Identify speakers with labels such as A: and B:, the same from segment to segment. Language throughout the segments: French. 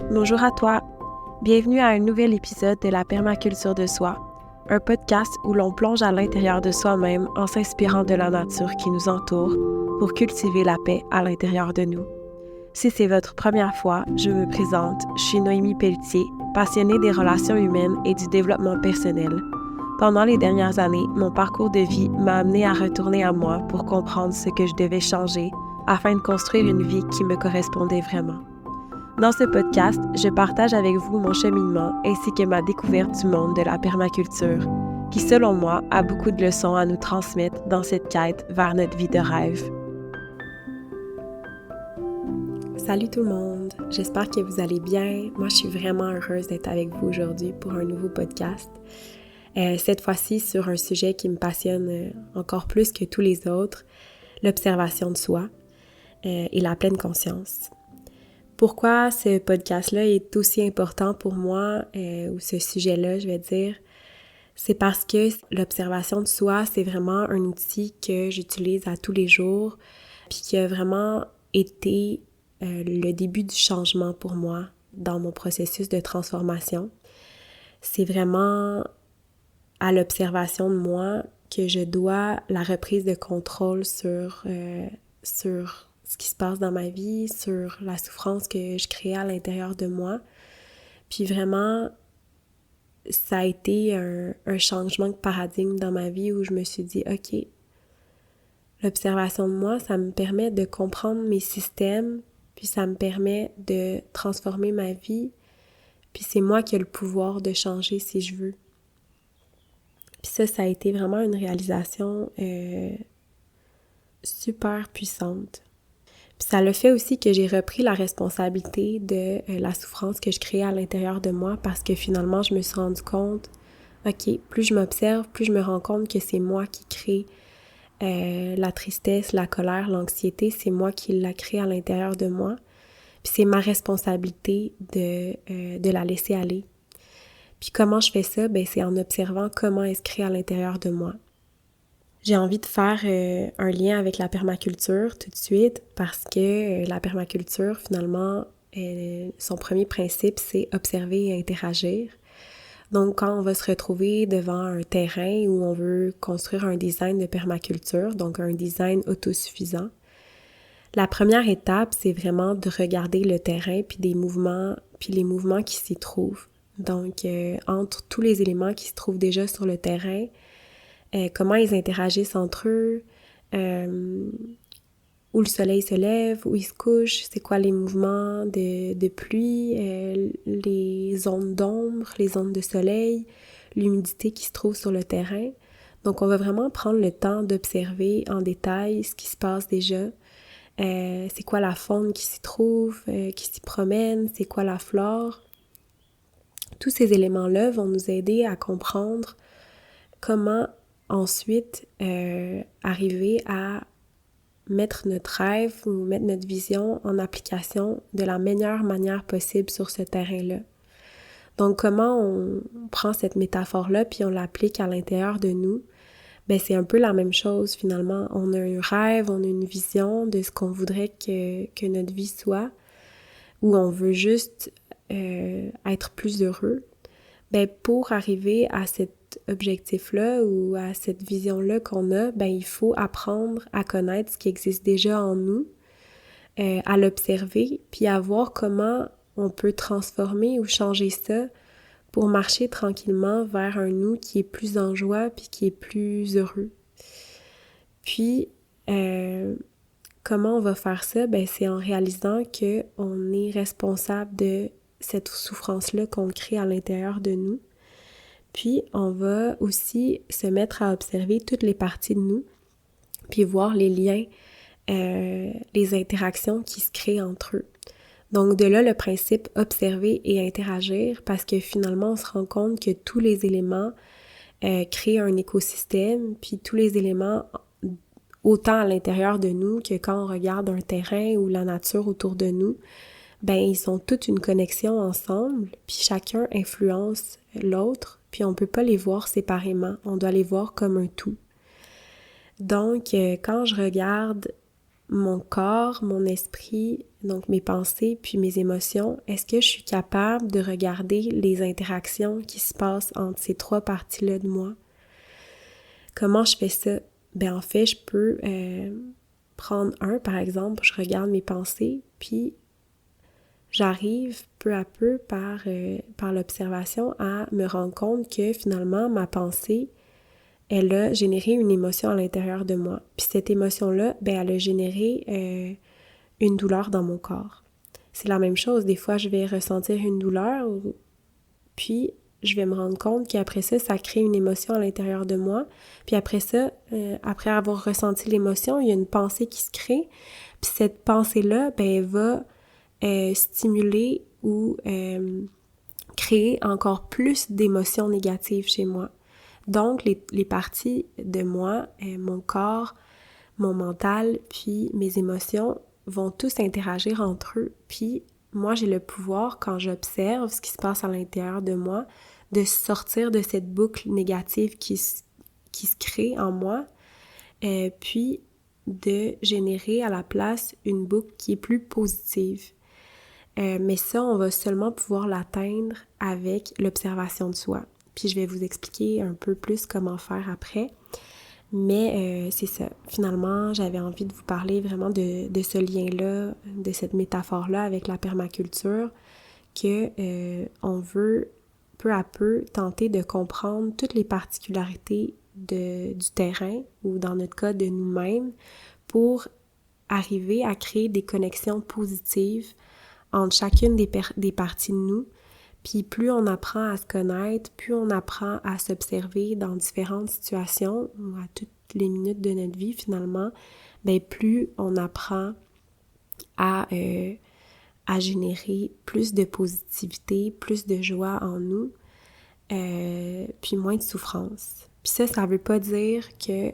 A: Bonjour à toi, bienvenue à un nouvel épisode de la permaculture de soi, un podcast où l'on plonge à l'intérieur de soi-même en s'inspirant de la nature qui nous entoure pour cultiver la paix à l'intérieur de nous. Si c'est votre première fois, je me présente, je suis Noémie Pelletier, passionnée des relations humaines et du développement personnel. Pendant les dernières années, mon parcours de vie m'a amené à retourner à moi pour comprendre ce que je devais changer afin de construire une vie qui me correspondait vraiment. Dans ce podcast, je partage avec vous mon cheminement ainsi que ma découverte du monde de la permaculture, qui selon moi a beaucoup de leçons à nous transmettre dans cette quête vers notre vie de rêve. Salut tout le monde, j'espère que vous allez bien. Moi, je suis vraiment heureuse d'être avec vous aujourd'hui pour un nouveau podcast. Cette fois-ci sur un sujet qui me passionne encore plus que tous les autres, l'observation de soi et la pleine conscience. Pourquoi ce podcast-là est aussi important pour moi, ou ce sujet-là, je vais dire, c'est parce que l'observation de soi, c'est vraiment un outil que j'utilise à tous les jours, puis qui a vraiment été le début du changement pour moi dans mon processus de transformation. C'est vraiment à l'observation de moi que je dois la reprise de contrôle sur ce qui se passe dans ma vie, sur la souffrance que je crée à l'intérieur de moi. Puis vraiment, ça a été un changement de paradigme dans ma vie où je me suis dit, OK, l'observation de moi, ça me permet de comprendre mes systèmes, puis ça me permet de transformer ma vie, puis c'est moi qui ai le pouvoir de changer si je veux. Puis ça a été vraiment une réalisation super puissante. Puis ça le fait aussi que j'ai repris la responsabilité de la souffrance que je créais à l'intérieur de moi parce que finalement, je me suis rendu compte, OK, plus je m'observe, plus je me rends compte que c'est moi qui crée la tristesse, la colère, l'anxiété, c'est moi qui la crée à l'intérieur de moi. Puis c'est ma responsabilité de la laisser aller. Puis comment je fais ça? Ben c'est en observant comment elle se crée à l'intérieur de moi. J'ai envie de faire un lien avec la permaculture tout de suite parce que la permaculture, finalement, son premier principe, c'est observer et interagir. Donc, quand on va se retrouver devant un terrain où on veut construire un design de permaculture, donc un design autosuffisant, la première étape, c'est vraiment de regarder le terrain puis les mouvements qui s'y trouvent. Donc, entre tous les éléments qui se trouvent déjà sur le terrain, comment ils interagissent entre eux, où le soleil se lève, où il se couche, c'est quoi les mouvements de pluie, les ondes d'ombre, les ondes de soleil, l'humidité qui se trouve sur le terrain. Donc, on va vraiment prendre le temps d'observer en détail ce qui se passe déjà. C'est quoi la faune qui s'y trouve, qui s'y promène, c'est quoi la flore. Tous ces éléments-là vont nous aider à comprendre comment ensuite arriver à mettre notre rêve ou mettre notre vision en application de la meilleure manière possible sur ce terrain-là. Donc, comment on prend cette métaphore-là puis on l'applique à l'intérieur de nous? Ben c'est un peu la même chose finalement. On a un rêve, on a une vision de ce qu'on voudrait que notre vie soit, où on veut juste être plus heureux. Ben pour arriver à cet objectif-là ou à cette vision-là qu'on a, ben il faut apprendre à connaître ce qui existe déjà en nous, à l'observer, puis à voir comment on peut transformer ou changer ça pour marcher tranquillement vers un nous qui est plus en joie puis qui est plus heureux. Puis, comment on va faire ça? Ben c'est en réalisant qu'on est responsable de cette souffrance-là qu'on crée à l'intérieur de nous. Puis, on va aussi se mettre à observer toutes les parties de nous, puis voir les liens, les interactions qui se créent entre eux. Donc, de là, le principe observer et interagir, parce que finalement, on se rend compte que tous les éléments créent un écosystème, puis tous les éléments, autant à l'intérieur de nous que quand on regarde un terrain ou la nature autour de nous, ben ils ont toute une connexion ensemble, puis chacun influence l'autre, puis on peut pas les voir séparément, on doit les voir comme un tout. Donc, quand je regarde mon corps, mon esprit, donc mes pensées puis mes émotions, est-ce que je suis capable de regarder les interactions qui se passent entre ces trois parties-là de moi? Comment je fais ça? Ben en fait, je peux prendre par exemple, je regarde mes pensées, puis j'arrive peu à peu par l'observation à me rendre compte que finalement, ma pensée, elle a généré une émotion à l'intérieur de moi. Puis cette émotion-là, ben elle a généré une douleur dans mon corps. C'est la même chose, des fois je vais ressentir une douleur, puis je vais me rendre compte qu'après ça, ça crée une émotion à l'intérieur de moi. Puis après ça, après avoir ressenti l'émotion, il y a une pensée qui se crée. Puis cette pensée-là, ben, elle va stimuler ou créer encore plus d'émotions négatives chez moi. Donc, les parties de moi, mon corps, mon mental, puis mes émotions vont tous interagir entre eux. Puis moi, j'ai le pouvoir, quand j'observe ce qui se passe à l'intérieur de moi, de sortir de cette boucle négative qui se crée en moi, puis de générer à la place une boucle qui est plus positive. Mais ça, on va seulement pouvoir l'atteindre avec l'observation de soi. Puis je vais vous expliquer un peu plus comment faire après. Mais c'est ça. Finalement, j'avais envie de vous parler vraiment de ce lien-là, de cette métaphore-là avec la permaculture, que on veut peu à peu tenter de comprendre toutes les particularités du terrain ou dans notre cas de nous-mêmes pour arriver à créer des connexions positives entre chacune des parties de nous. Puis plus on apprend à se connaître, plus on apprend à s'observer dans différentes situations ou à toutes les minutes de notre vie finalement, bien plus on apprend à générer plus de positivité, plus de joie en nous, puis moins de souffrance. Puis ça veut pas dire que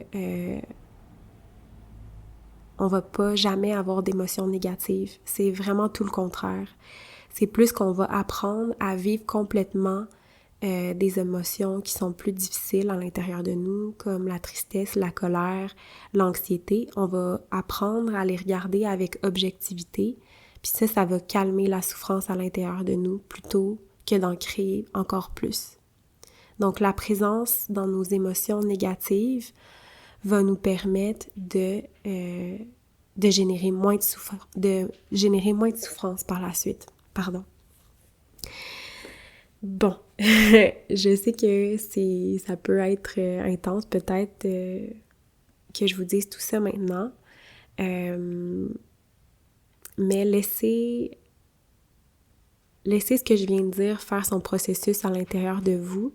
A: on va pas jamais avoir d'émotions négatives. C'est vraiment tout le contraire. C'est plus qu'on va apprendre à vivre complètement des émotions qui sont plus difficiles à l'intérieur de nous, comme la tristesse, la colère, l'anxiété. On va apprendre à les regarder avec objectivité, puis ça va calmer la souffrance à l'intérieur de nous plutôt que d'en créer encore plus. Donc la présence dans nos émotions négatives va nous permettre de générer moins de souffrance par la suite. Pardon. Bon, je sais que ça peut être intense peut-être que je vous dise tout ça maintenant, mais laissez ce que je viens de dire faire son processus à l'intérieur de vous.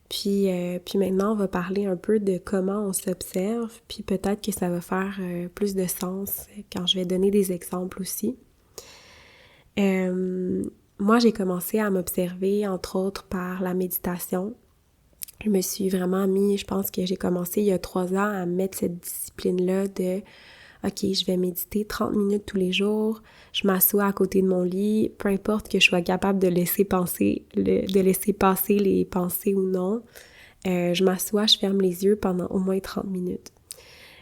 A: Puis maintenant, on va parler un peu de comment on s'observe, puis peut-être que ça va faire plus de sens quand je vais donner des exemples aussi. Moi, j'ai commencé à m'observer, entre autres, par la méditation. Je me suis vraiment je pense que j'ai commencé il y a 3 ans à mettre cette discipline-là de OK, je vais méditer 30 minutes tous les jours, je m'assois à côté de mon lit, peu importe que je sois capable de laisser passer les pensées ou non, je m'assois, je ferme les yeux pendant au moins 30 minutes.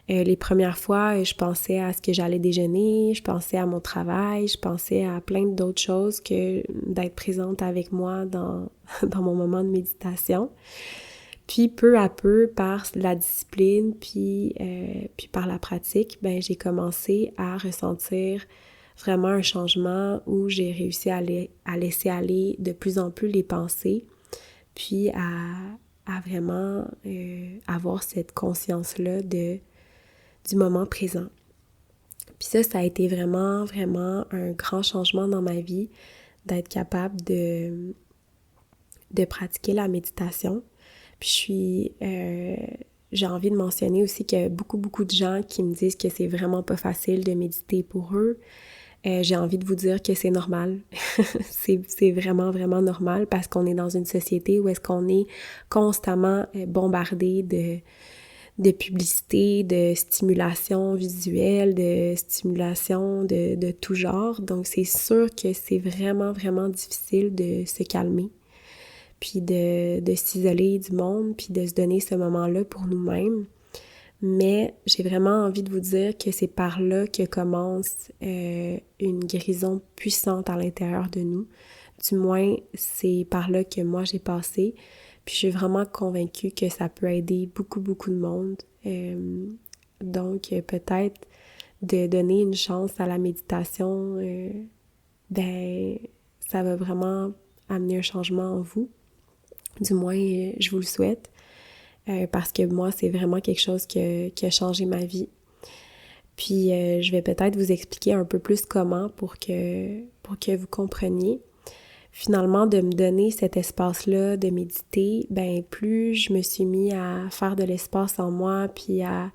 A: Les premières fois, je pensais à ce que j'allais déjeuner, je pensais à mon travail, je pensais à plein d'autres choses que d'être présente avec moi dans mon moment de méditation. Puis peu à peu, par la discipline, puis par la pratique, ben j'ai commencé à ressentir vraiment un changement où j'ai réussi à laisser aller de plus en plus les pensées, puis à vraiment avoir cette conscience-là du moment présent. Puis ça a été vraiment, vraiment un grand changement dans ma vie, d'être capable de pratiquer la méditation. Puis j'ai envie de mentionner aussi qu'il y a beaucoup, beaucoup de gens qui me disent que c'est vraiment pas facile de méditer pour eux. J'ai envie de vous dire que c'est normal. c'est vraiment, vraiment normal parce qu'on est dans une société où est-ce qu'on est constamment bombardé de publicité, de stimulation visuelle, de stimulation de tout genre. Donc c'est sûr que c'est vraiment, vraiment difficile de se calmer, puis de s'isoler du monde, puis de se donner ce moment-là pour nous-mêmes. Mais j'ai vraiment envie de vous dire que c'est par là que commence une guérison puissante à l'intérieur de nous. Du moins, c'est par là que moi j'ai passé. Puis je suis vraiment convaincue que ça peut aider beaucoup, beaucoup de monde. Donc, peut-être de donner une chance à la méditation, ben, ça va vraiment amener un changement en vous. Du moins, je vous le souhaite. Parce que moi, c'est vraiment quelque chose qui a changé ma vie. Puis, je vais peut-être vous expliquer un peu plus comment pour que vous compreniez. Finalement, de me donner cet espace-là de méditer, ben plus je me suis mis à faire de l'espace en moi, puis à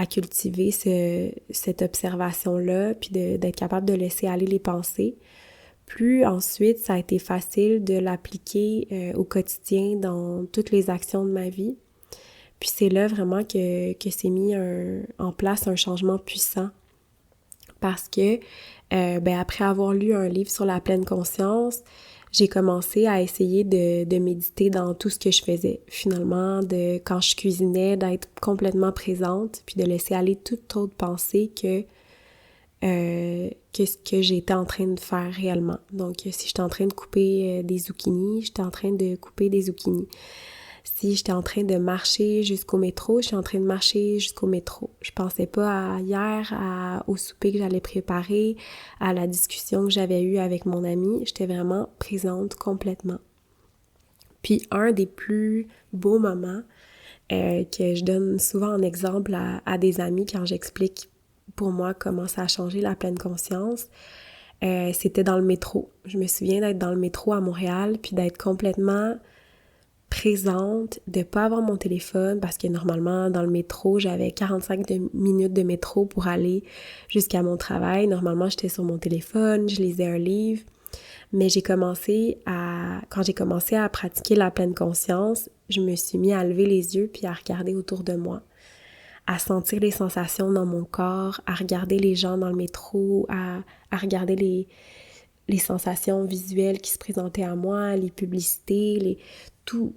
A: cultiver cette observation-là, puis d'être capable de laisser aller les pensées, plus ensuite ça a été facile de l'appliquer au quotidien dans toutes les actions de ma vie. Puis c'est là vraiment que s'est mis en place un changement puissant. Parce que, après avoir lu un livre sur la pleine conscience, j'ai commencé à essayer de méditer dans tout ce que je faisais. Finalement, quand je cuisinais, d'être complètement présente, puis de laisser aller toute autre pensée que ce que j'étais en train de faire réellement. Donc, si j'étais en train de couper des zucchinis, j'étais en train de couper des zucchinis. Si j'étais en train de marcher jusqu'au métro, je suis en train de marcher jusqu'au métro. Je pensais pas à hier, au souper que j'allais préparer, à la discussion que j'avais eue avec mon ami. J'étais vraiment présente complètement. Puis un des plus beaux moments que je donne souvent en exemple à des amis quand j'explique pour moi comment ça a changé la pleine conscience, c'était dans le métro. Je me souviens d'être dans le métro à Montréal, puis d'être complètement présente, de pas avoir mon téléphone parce que normalement dans le métro, j'avais 45 minutes de métro pour aller jusqu'à mon travail. Normalement, j'étais sur mon téléphone, je lisais un livre, mais quand j'ai commencé à pratiquer la pleine conscience, je me suis mis à lever les yeux puis à regarder autour de moi, à sentir les sensations dans mon corps, à regarder les gens dans le métro, à regarder les sensations visuelles qui se présentaient à moi, les publicités, tout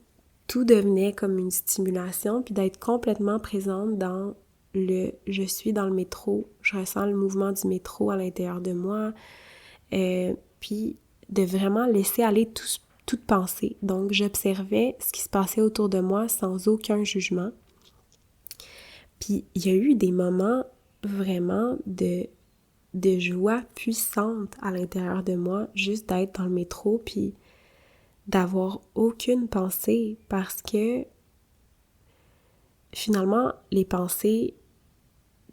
A: devenait comme une stimulation, puis d'être complètement présente dans je suis dans le métro, je ressens le mouvement du métro à l'intérieur de moi, puis de vraiment laisser aller toute pensée. Donc, j'observais ce qui se passait autour de moi sans aucun jugement. Puis, il y a eu des moments vraiment de joie puissante à l'intérieur de moi, juste d'être dans le métro, puis d'avoir aucune pensée, parce que finalement, les pensées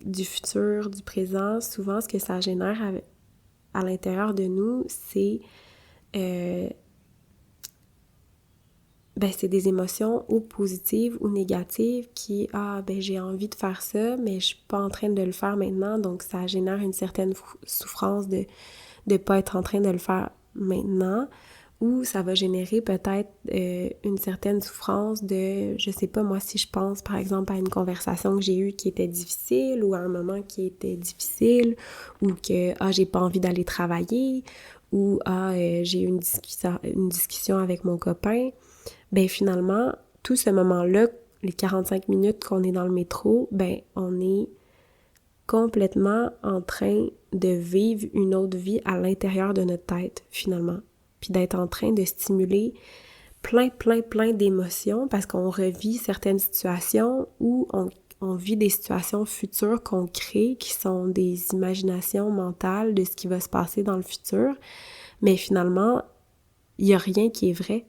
A: du futur, du présent, souvent ce que ça génère à l'intérieur de nous, c'est c'est des émotions ou positives ou négatives qui, j'ai envie de faire ça, mais je suis pas en train de le faire maintenant, donc ça génère une certaine souffrance de pas être en train de le faire maintenant, ou ça va générer peut-être une certaine souffrance de, je sais pas moi, si je pense par exemple à une conversation que j'ai eue qui était difficile, ou à un moment qui était difficile, ou que, j'ai pas envie d'aller travailler, ou j'ai eu une discussion avec mon copain, ben finalement, tout ce moment-là, les 45 minutes qu'on est dans le métro, on est complètement en train de vivre une autre vie à l'intérieur de notre tête, finalement. Puis d'être en train de stimuler plein d'émotions parce qu'on revit certaines situations ou on vit des situations futures qu'on crée qui sont des imaginations mentales de ce qui va se passer dans le futur. Mais finalement, il n'y a rien qui est vrai.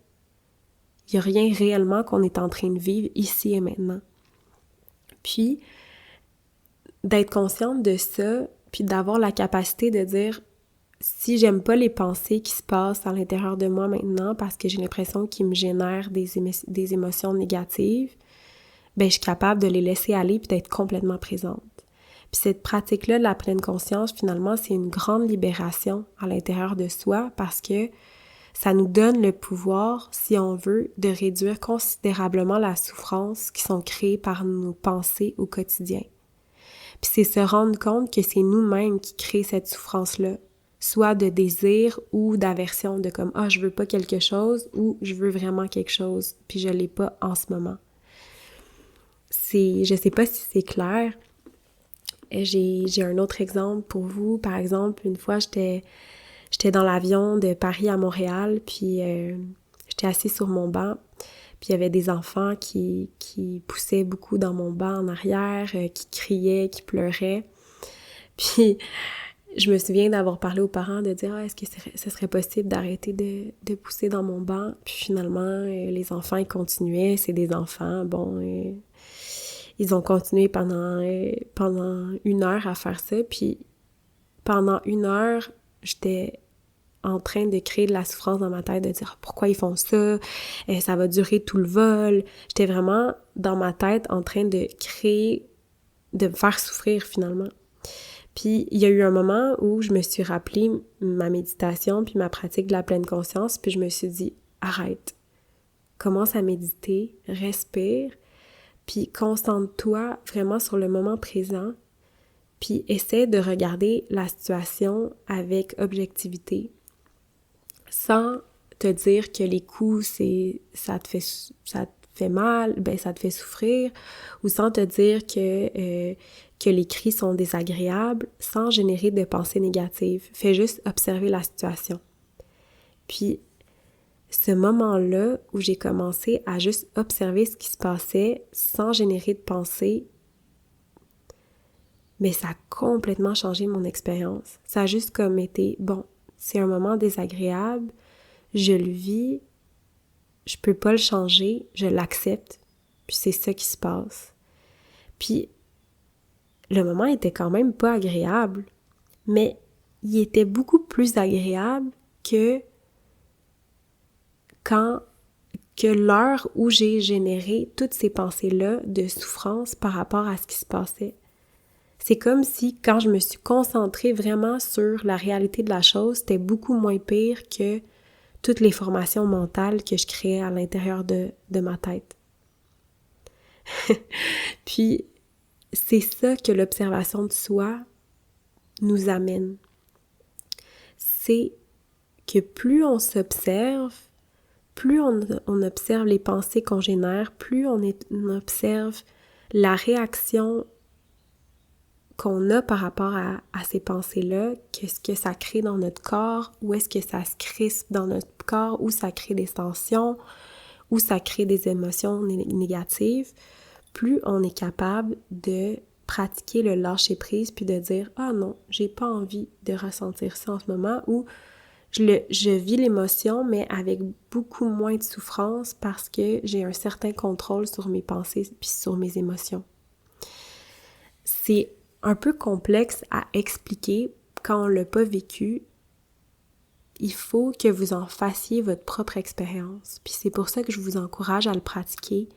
A: Il n'y a rien réellement qu'on est en train de vivre ici et maintenant. Puis, d'être consciente de ça, puis d'avoir la capacité de dire si j'aime pas les pensées qui se passent à l'intérieur de moi maintenant parce que j'ai l'impression qu'ils me génèrent des émotions négatives, je suis capable de les laisser aller puis d'être complètement présente. Puis cette pratique-là de la pleine conscience, finalement, c'est une grande libération à l'intérieur de soi parce que ça nous donne le pouvoir, si on veut, de réduire considérablement la souffrance qui sont créées par nos pensées au quotidien. Puis c'est se rendre compte que c'est nous-mêmes qui créons cette souffrance-là, soit de désir ou d'aversion, de comme « je veux pas quelque chose » ou « je veux vraiment quelque chose, puis je l'ai pas en ce moment ». je sais pas si c'est clair. J'ai un autre exemple pour vous. Par exemple, une fois, j'étais dans l'avion de Paris à Montréal, puis j'étais assise sur mon banc, puis il y avait des enfants qui poussaient beaucoup dans mon banc en arrière, qui criaient, qui pleuraient. Puis je me souviens d'avoir parlé aux parents, de dire « Ah, est-ce que ce serait possible d'arrêter de pousser dans mon banc? » Puis finalement, les enfants, ils continuaient, c'est des enfants, bon... ils ont continué pendant 1 heure à faire ça, puis pendant 1 heure, j'étais en train de créer de la souffrance dans ma tête, de dire pourquoi ils font ça, ça va durer tout le vol. J'étais vraiment dans ma tête en train de créer, de me faire souffrir finalement. Puis il y a eu un moment où je me suis rappelé ma méditation puis ma pratique de la pleine conscience, puis je me suis dit arrête, commence à méditer, respire, puis concentre-toi vraiment sur le moment présent, puis essaie de regarder la situation avec objectivité, sans te dire que les coups, ça te fait mal, ben ça te fait souffrir, ou sans te dire que les cris sont désagréables, sans générer de pensées négatives. Fais juste observer la situation. Puis, ce moment-là où j'ai commencé à juste observer ce qui se passait sans générer de pensée, mais ça a complètement changé mon expérience. Ça a juste comme été, bon, c'est un moment désagréable, je le vis, je peux pas le changer, je l'accepte, puis c'est ça qui se passe. Puis, le moment était quand même pas agréable, mais il était beaucoup plus agréable que l'heure où j'ai généré toutes ces pensées-là de souffrance par rapport à ce qui se passait. C'est comme si, quand je me suis concentrée vraiment sur la réalité de la chose, c'était beaucoup moins pire que toutes les formations mentales que je créais à l'intérieur de ma tête. Puis, c'est ça que l'observation de soi nous amène. C'est que plus on s'observe, plus on observe les pensées qu'on génère, plus on observe la réaction qu'on a par rapport à ces pensées-là, qu'est-ce que ça crée dans notre corps, où est-ce que ça se crispe dans notre corps, où ça crée des tensions, où ça crée des émotions négatives, plus on est capable de pratiquer le lâcher-prise puis de dire « Ah non, j'ai pas envie de ressentir ça en ce moment » ou je vis l'émotion, mais avec beaucoup moins de souffrance parce que j'ai un certain contrôle sur mes pensées puis sur mes émotions. C'est un peu complexe à expliquer quand on l'a pas vécu. Il faut que vous en fassiez votre propre expérience. Puis c'est pour ça que je vous encourage à le pratiquer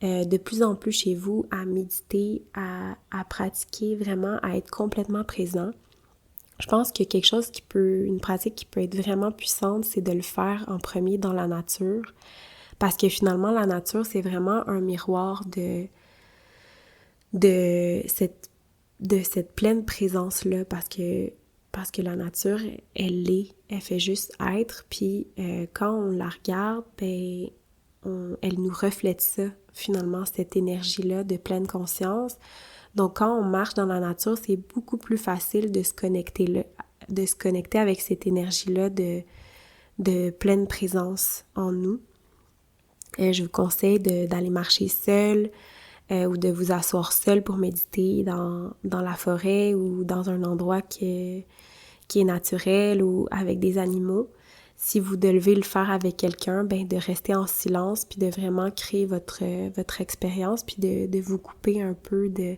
A: de plus en plus chez vous, à méditer, à pratiquer vraiment, à être complètement présent. Je pense que une pratique qui peut être vraiment puissante, c'est de le faire en premier dans la nature. Parce que finalement, la nature, c'est vraiment un miroir de cette pleine présence-là. Parce que la nature, elle fait juste être. Puis quand on la regarde, ben, elle nous reflète ça, finalement, cette énergie-là de pleine conscience. Donc, quand on marche dans la nature, c'est beaucoup plus facile de se connecter avec cette énergie-là de pleine présence en nous. Je vous conseille d'aller marcher seul ou de vous asseoir seul pour méditer dans la forêt ou dans un endroit qui est naturel ou avec des animaux. Si vous devez le faire avec quelqu'un, ben de rester en silence puis de vraiment créer votre expérience puis de vous couper un peu de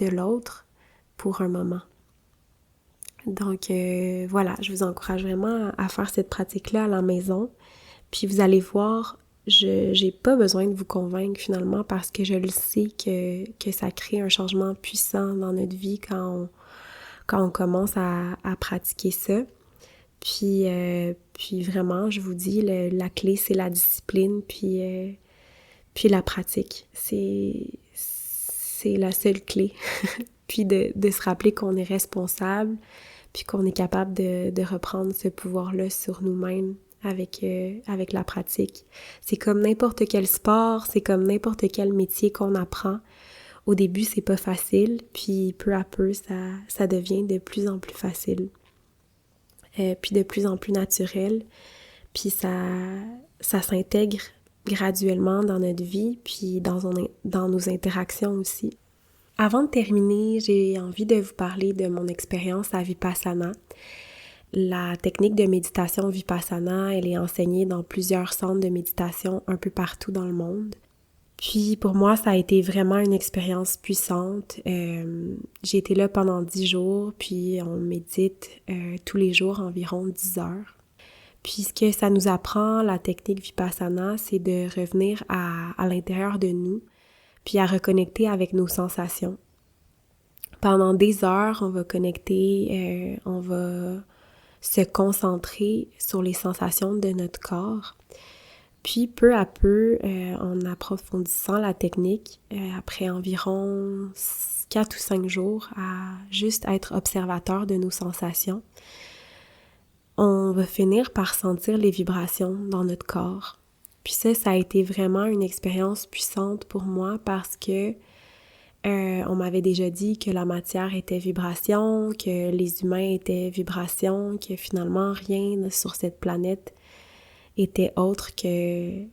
A: l'autre pour un moment. Donc voilà, je vous encourage vraiment à faire cette pratique-là à la maison. Puis vous allez voir, j'ai pas besoin de vous convaincre finalement parce que je le sais que ça crée un changement puissant dans notre vie quand on commence à pratiquer ça. Puis vraiment, je vous dis, la clé, c'est la discipline, puis la pratique. C'est la seule clé. Puis de se rappeler qu'on est responsable, puis qu'on est capable de reprendre ce pouvoir-là sur nous-mêmes avec la pratique. C'est comme n'importe quel sport, c'est comme n'importe quel métier qu'on apprend. Au début, c'est pas facile, puis peu à peu, ça devient de plus en plus facile. Puis de plus en plus naturel, puis ça s'intègre graduellement dans notre vie, puis dans nos interactions aussi. Avant de terminer, j'ai envie de vous parler de mon expérience à Vipassana. La technique de méditation Vipassana, elle est enseignée dans plusieurs centres de méditation un peu partout dans le monde. Puis pour moi, ça a été vraiment une expérience puissante. J'ai été là pendant 10 jours, puis on médite tous les jours environ 10 heures. Puis ce que ça nous apprend, la technique Vipassana, c'est de revenir à l'intérieur de nous, puis à reconnecter avec nos sensations. Pendant des heures, on va connecter, on va se concentrer sur les sensations de notre corps. Puis peu à peu, en approfondissant la technique, après environ 4 ou 5 jours à juste être observateur de nos sensations, on va finir par sentir les vibrations dans notre corps. Puis ça a été vraiment une expérience puissante pour moi parce que on m'avait déjà dit que la matière était vibration, que les humains étaient vibration, que finalement rien sur cette planète était autre que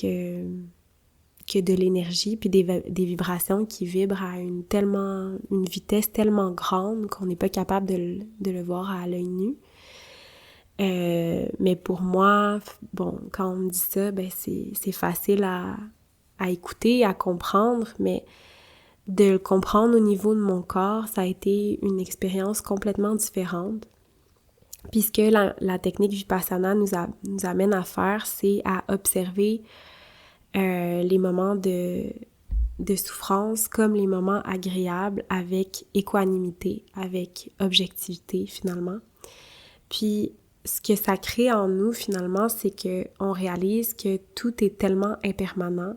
A: de l'énergie, puis des vibrations qui vibrent à une vitesse tellement grande qu'on n'est pas capable de le voir à l'œil nu. Mais pour moi, bon, quand on me dit ça, ben c'est facile à écouter, à comprendre, mais de le comprendre au niveau de mon corps, ça a été une expérience complètement différente. Puis ce que la technique Vipassana nous amène à faire, c'est à observer les moments de souffrance comme les moments agréables avec équanimité, avec objectivité finalement. Puis ce que ça crée en nous finalement, c'est qu'on réalise que tout est tellement impermanent.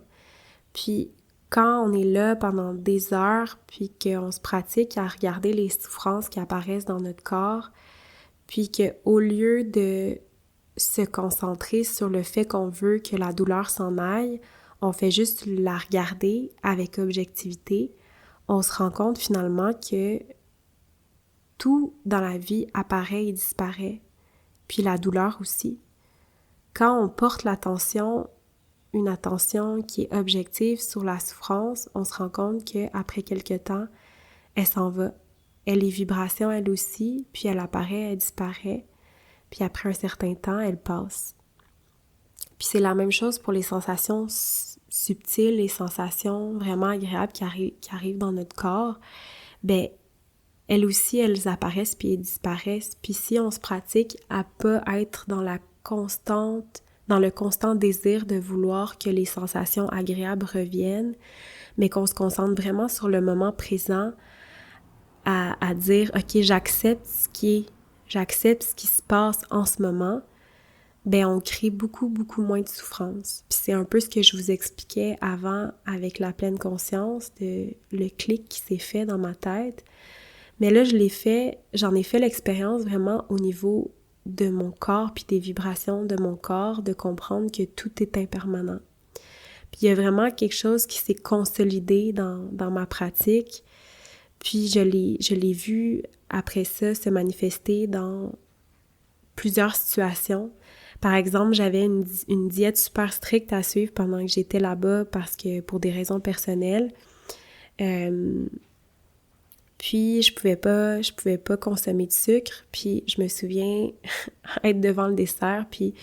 A: Puis quand on est là pendant des heures, puis qu'on se pratique à regarder les souffrances qui apparaissent dans notre corps, puis qu'au lieu de se concentrer sur le fait qu'on veut que la douleur s'en aille, on fait juste la regarder avec objectivité, on se rend compte finalement que tout dans la vie apparaît et disparaît, puis la douleur aussi. Quand on porte une attention qui est objective sur la souffrance, on se rend compte qu'après quelque temps, elle s'en va. Elle est vibration elle aussi, puis elle apparaît, elle disparaît, puis après un certain temps, elle passe. Puis c'est la même chose pour les sensations subtiles, les sensations vraiment agréables qui arrivent dans notre corps. Ben, elles aussi, elles apparaissent puis elles disparaissent. Puis si on se pratique à pas être dans le constant désir de vouloir que les sensations agréables reviennent, mais qu'on se concentre vraiment sur le moment présent, à dire « Ok, j'accepte ce qui se passe en ce moment », ben on crée beaucoup, beaucoup moins de souffrance. Puis c'est un peu ce que je vous expliquais avant avec la pleine conscience, le clic qui s'est fait dans ma tête. Mais là, j'en ai fait l'expérience vraiment au niveau de mon corps puis des vibrations de mon corps, de comprendre que tout est impermanent. Puis il y a vraiment quelque chose qui s'est consolidé dans ma pratique. Puis je l'ai vu après ça se manifester dans plusieurs situations. Par exemple, j'avais une diète super stricte à suivre pendant que j'étais là-bas parce que pour des raisons personnelles. Puis je pouvais pas consommer de sucre. Puis je me souviens être devant le dessert puis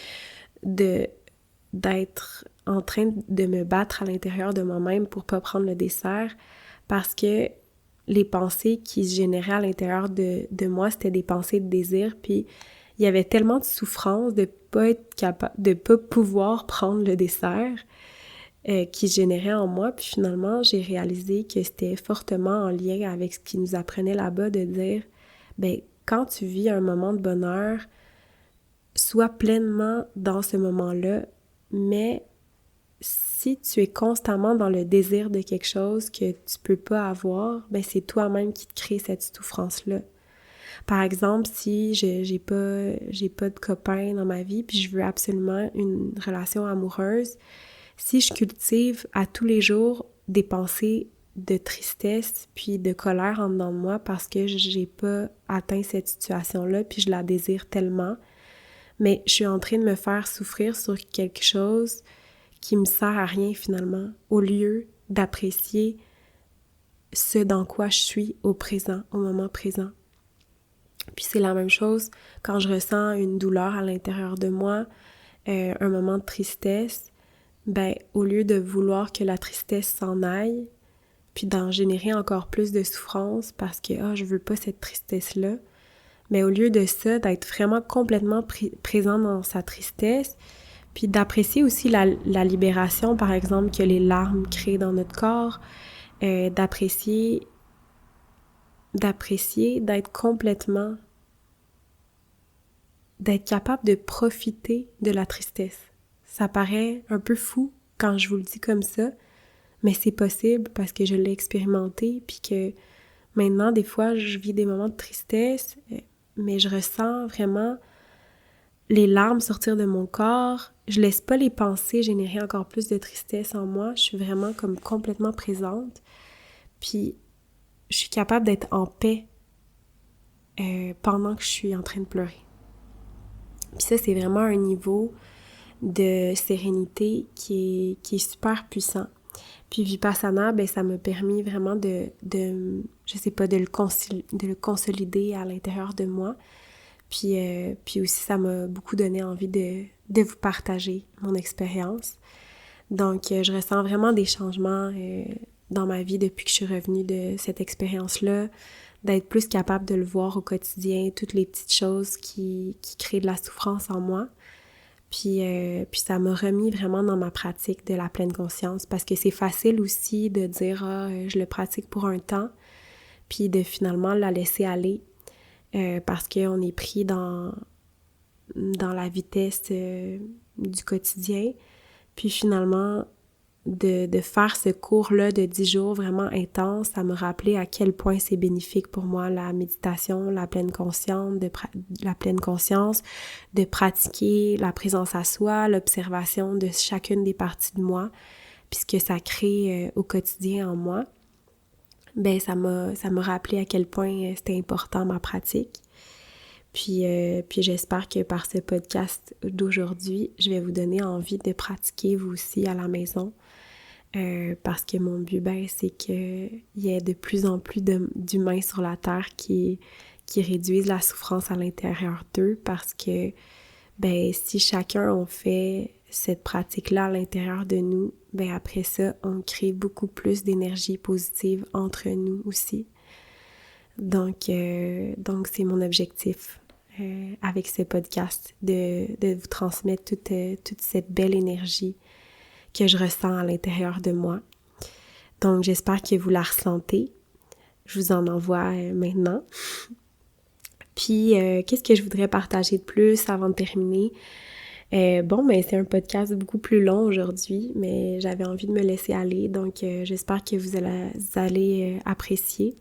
A: d'être en train de me battre à l'intérieur de moi-même pour pas prendre le dessert parce que les pensées qui se généraient à l'intérieur de moi, c'était des pensées de désir, puis il y avait tellement de souffrance de pas être capable, de pas pouvoir prendre le dessert qui se générait en moi, puis finalement, j'ai réalisé que c'était fortement en lien avec ce qu'ils nous apprenaient là-bas, de dire, ben quand tu vis un moment de bonheur, sois pleinement dans ce moment-là, mais si tu es constamment dans le désir de quelque chose que tu peux pas avoir, ben c'est toi-même qui te crée cette souffrance-là. Par exemple, si j'ai pas de copain dans ma vie, puis je veux absolument une relation amoureuse, si je cultive à tous les jours des pensées de tristesse puis de colère en dedans de moi parce que j'ai pas atteint cette situation-là puis je la désire tellement, mais je suis en train de me faire souffrir sur quelque chose qui me sert à rien finalement, au lieu d'apprécier ce dans quoi je suis au présent, au moment présent. Puis c'est la même chose quand je ressens une douleur à l'intérieur de moi, un moment de tristesse, ben au lieu de vouloir que la tristesse s'en aille, puis d'en générer encore plus de souffrance parce que je veux pas cette tristesse-là, mais au lieu de ça, d'être vraiment complètement présent dans sa tristesse, puis d'apprécier aussi la libération, par exemple, que les larmes créent dans notre corps, d'apprécier, d'être complètement, d'être capable de profiter de la tristesse. Ça paraît un peu fou quand je vous le dis comme ça, mais c'est possible parce que je l'ai expérimenté, puis que maintenant, des fois, je vis des moments de tristesse, mais je ressens vraiment les larmes sortir de mon corps. Je laisse pas les pensées générer encore plus de tristesse en moi. Je suis vraiment comme complètement présente. Puis, je suis capable d'être en paix pendant que je suis en train de pleurer. Puis ça, c'est vraiment un niveau de sérénité qui est super puissant. Puis Vipassana, ben ça m'a permis vraiment je sais pas, de le consolider à l'intérieur de moi. Puis aussi, ça m'a beaucoup donné envie de vous partager mon expérience. Donc, je ressens vraiment des changements dans ma vie depuis que je suis revenue de cette expérience-là, d'être plus capable de le voir au quotidien, toutes les petites choses qui créent de la souffrance en moi. Puis ça m'a remis vraiment dans ma pratique de la pleine conscience parce que c'est facile aussi de dire je le pratique pour un temps, puis de finalement la laisser aller parce qu'on est pris dans la vitesse du quotidien. Puis finalement, de faire ce cours-là de 10 jours vraiment intense, ça me rappelait à quel point c'est bénéfique pour moi, la méditation, la pleine conscience, de pratiquer la présence à soi, l'observation de chacune des parties de moi, puis ce que ça crée au quotidien en moi. Ben ça m'a rappelé à quel point c'était important ma pratique. Puis j'espère que par ce podcast d'aujourd'hui, je vais vous donner envie de pratiquer vous aussi à la maison. Parce que mon but, c'est qu'il y ait de plus en plus d'humains sur la Terre qui réduisent la souffrance à l'intérieur d'eux, parce que, si chacun on fait cette pratique-là à l'intérieur de nous, après ça, on crée beaucoup plus d'énergie positive entre nous aussi. Donc c'est mon objectif avec ce podcast, de vous transmettre toute cette belle énergie que je ressens à l'intérieur de moi. Donc, j'espère que vous la ressentez. Je vous en envoie maintenant. Puis, qu'est-ce que je voudrais partager de plus avant de terminer? C'est un podcast beaucoup plus long aujourd'hui, mais j'avais envie de me laisser aller, donc j'espère que vous allez apprécier.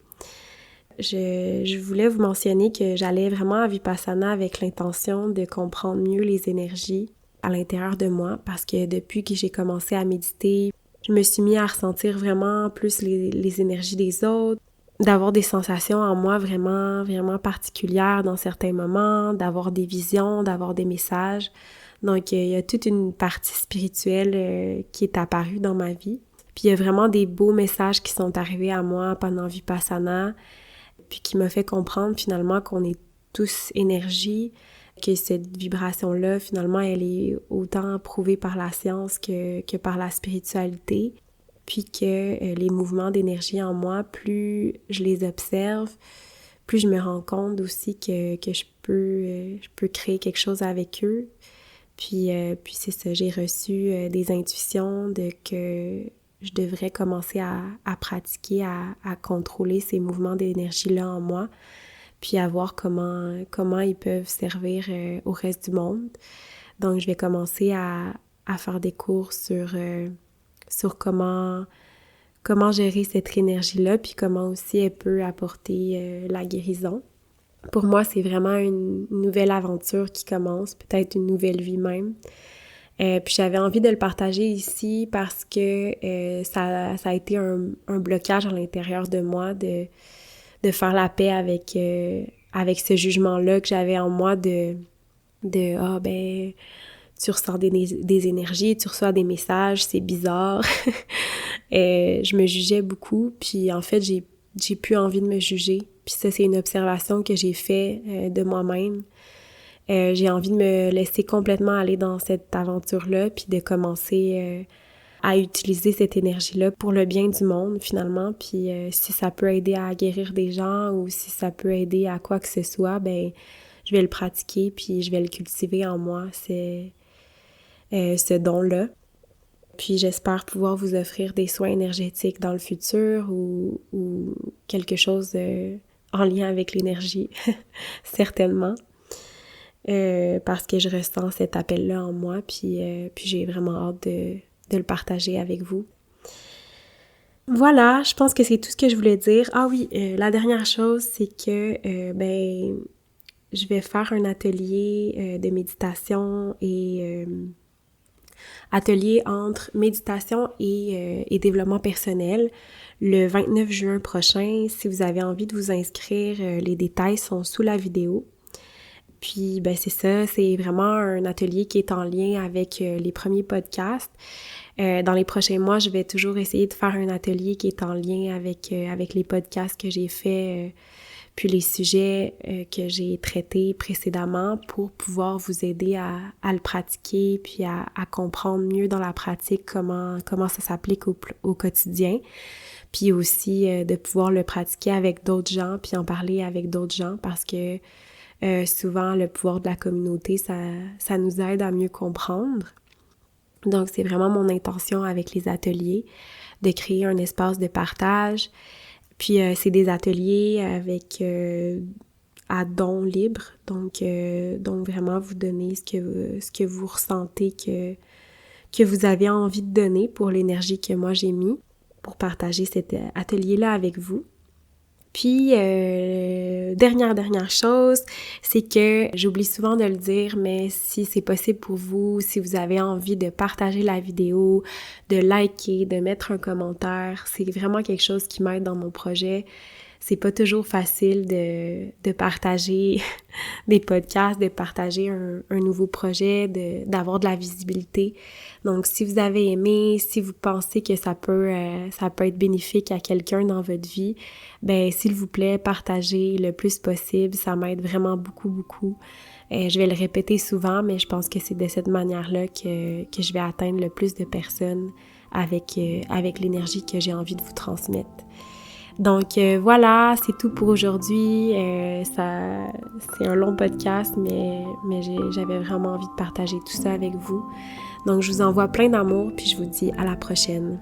A: Je voulais vous mentionner que j'allais vraiment à Vipassana avec l'intention de comprendre mieux les énergies à l'intérieur de moi, parce que depuis que j'ai commencé à méditer, je me suis mis à ressentir vraiment plus les énergies des autres, d'avoir des sensations en moi vraiment, vraiment particulières dans certains moments, d'avoir des visions, d'avoir des messages. Donc, il y a toute une partie spirituelle qui est apparue dans ma vie. Puis, il y a vraiment des beaux messages qui sont arrivés à moi pendant Vipassana, puis qui m'a fait comprendre finalement qu'on est tous énergie, que cette vibration-là, finalement, elle est autant prouvée par la science que par la spiritualité, puis que les mouvements d'énergie en moi, plus je les observe, plus je me rends compte aussi que je peux créer quelque chose avec eux. Puis c'est ça, j'ai reçu des intuitions que je devrais commencer à pratiquer, à contrôler ces mouvements d'énergie-là en moi, puis à voir comment ils peuvent servir au reste du monde. Donc, je vais commencer à faire des cours sur comment gérer cette énergie-là, puis comment aussi elle peut apporter la guérison. Pour moi, c'est vraiment une nouvelle aventure qui commence, peut-être une nouvelle vie même. Puis j'avais envie de le partager ici parce que ça a été un blocage à l'intérieur de moi de faire la paix avec ce jugement-là que j'avais en moi ah ben tu ressens des énergies, tu reçois des messages, c'est bizarre. Je me jugeais beaucoup, puis en fait j'ai plus envie de me juger. Puis ça, c'est une observation que j'ai fait de moi-même. J'ai envie de me laisser complètement aller dans cette aventure-là, puis de commencer à utiliser cette énergie-là pour le bien du monde, finalement. Puis si ça peut aider à guérir des gens ou si ça peut aider à quoi que ce soit, ben je vais le pratiquer, puis je vais le cultiver en moi, ce don-là. Puis j'espère pouvoir vous offrir des soins énergétiques dans le futur ou quelque chose en lien avec l'énergie, certainement. Parce que je ressens cet appel-là en moi, puis j'ai vraiment hâte de le partager avec vous. Voilà, je pense que c'est tout ce que je voulais dire. Ah oui, la dernière chose, c'est que je vais faire un atelier de méditation et atelier entre méditation et développement personnel le 29 juin prochain. Si vous avez envie de vous inscrire, les détails sont sous la vidéo. Puis, ben c'est ça, c'est vraiment un atelier qui est en lien avec les premiers podcasts. Dans les prochains mois, je vais toujours essayer de faire un atelier qui est en lien avec les podcasts que j'ai faits, puis les sujets que j'ai traités précédemment pour pouvoir vous aider à le pratiquer, puis à comprendre mieux dans la pratique comment ça s'applique au quotidien. Puis aussi de pouvoir le pratiquer avec d'autres gens, puis en parler avec d'autres gens parce que souvent, le pouvoir de la communauté, ça nous aide à mieux comprendre. Donc, c'est vraiment mon intention avec les ateliers, de créer un espace de partage. Puis, c'est des ateliers avec à don libre. Donc vraiment, vous donner ce que vous ressentez que vous avez envie de donner pour l'énergie que moi j'ai mis pour partager cet atelier-là avec vous. Puis, dernière chose, c'est que j'oublie souvent de le dire, mais si c'est possible pour vous, si vous avez envie de partager la vidéo, de liker, de mettre un commentaire, c'est vraiment quelque chose qui m'aide dans mon projet. C'est pas toujours facile de partager des podcasts, de partager un nouveau projet, d'avoir de la visibilité. Donc, si vous avez aimé, si vous pensez que ça peut être bénéfique à quelqu'un dans votre vie, ben s'il vous plaît, partagez le plus possible. Ça m'aide vraiment beaucoup, beaucoup. Je vais le répéter souvent, mais je pense que c'est de cette manière-là que je vais atteindre le plus de personnes avec l'énergie que j'ai envie de vous transmettre. Donc voilà, c'est tout pour aujourd'hui. C'est un long podcast, mais j'avais vraiment envie de partager tout ça avec vous. Donc je vous envoie plein d'amour, puis je vous dis à la prochaine.